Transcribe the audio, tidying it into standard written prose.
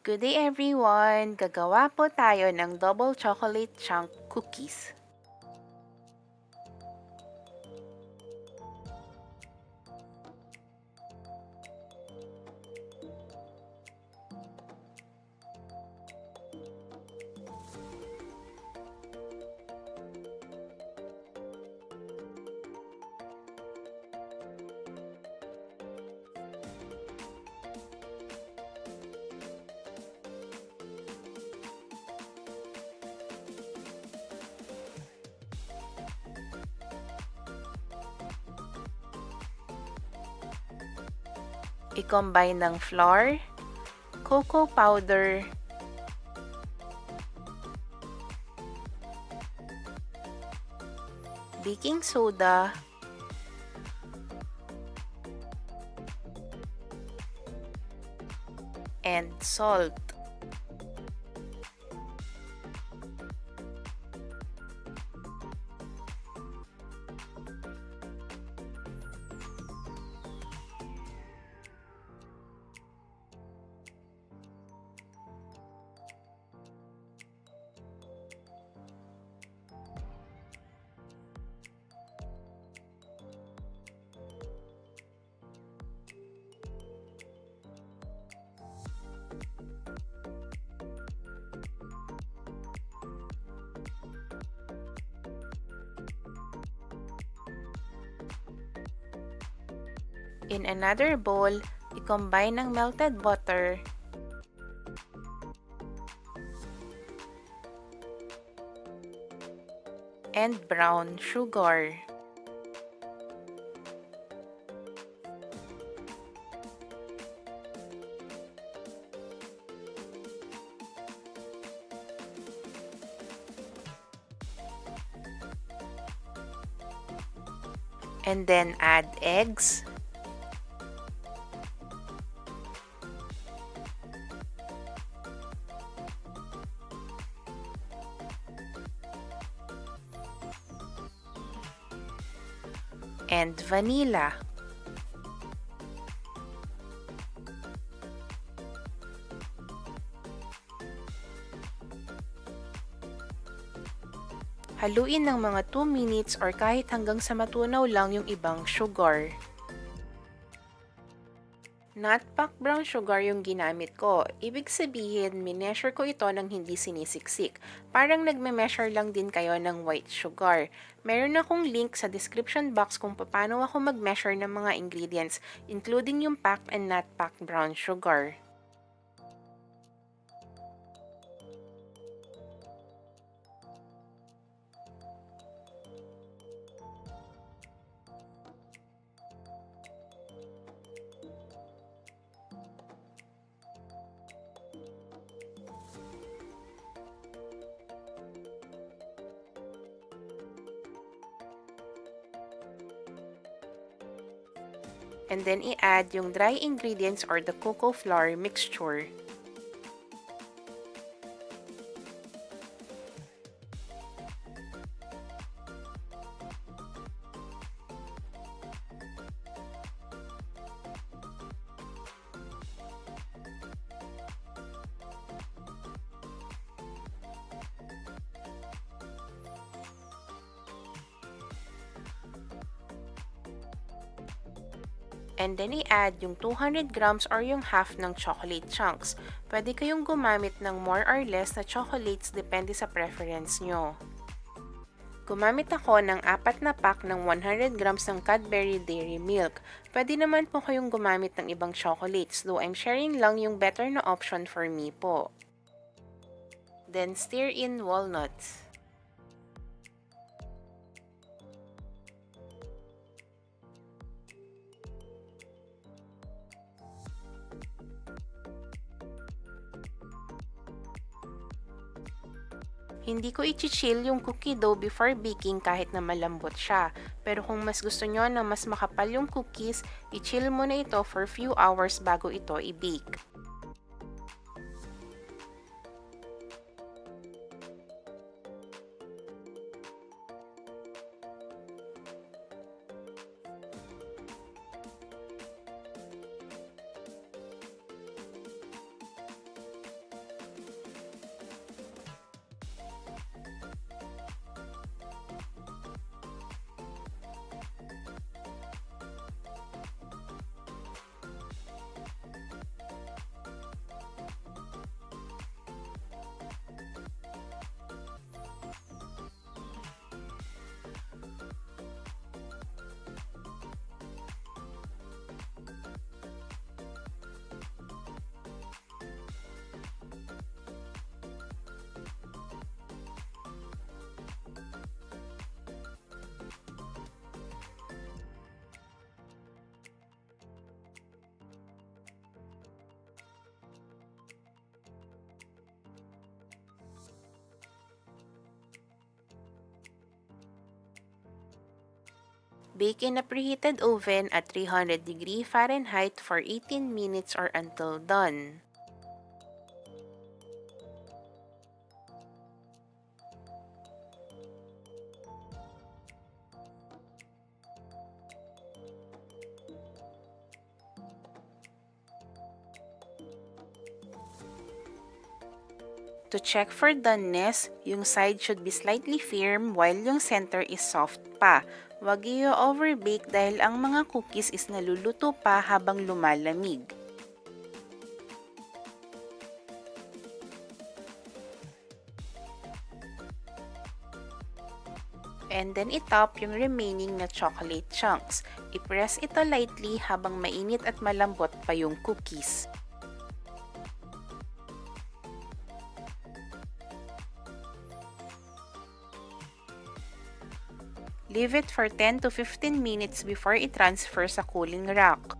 Good day everyone! Gagawa po tayo ng double chocolate chunk cookies. I-combine ng flour, cocoa powder, baking soda, and salt. In another bowl, i-combine ng melted butter, and brown sugar. And then add eggs, and vanilla. Haluin ng mga 2 minutes or kahit hanggang sa matunaw lang yung ibang sugar. Not packed brown sugar yung ginamit ko. Ibig sabihin, mineasure ko ito ng hindi sinisiksik. Parang nagme-measure lang din kayo ng white sugar. Meron akong link sa description box kung paano ako mag-measure ng mga ingredients, including yung packed and not packed brown sugar. And then i-add yung dry ingredients or the cocoa flour mixture. And then i-add yung 200 grams or yung half ng chocolate chunks. Pwede kayong gumamit ng more or less na chocolates depende sa preference nyo. Gumamit ako ng 4 na pack ng 100 grams ng Cadbury Dairy Milk. Pwede naman po kayong gumamit ng ibang chocolates, though I'm sharing lang yung better na option for me po. Then stir in walnuts. Hindi ko i-chill yung cookie dough before baking kahit na malambot siya. Pero kung mas gusto nyo na mas makapal yung cookies, i-chill muna ito for few hours bago ito i-bake. Bake in a preheated oven at 300 Fahrenheit for 18 minutes or until done. To check for doneness, yung side should be slightly firm while yung center is soft pa. Huwag i-overbake dahil ang mga cookies is naluluto pa habang lumalamig. And then itop yung remaining na chocolate chunks. I-press ito lightly habang mainit at malambot pa yung cookies. Leave it for 10 to 15 minutes before i-transfer sa cooling rack.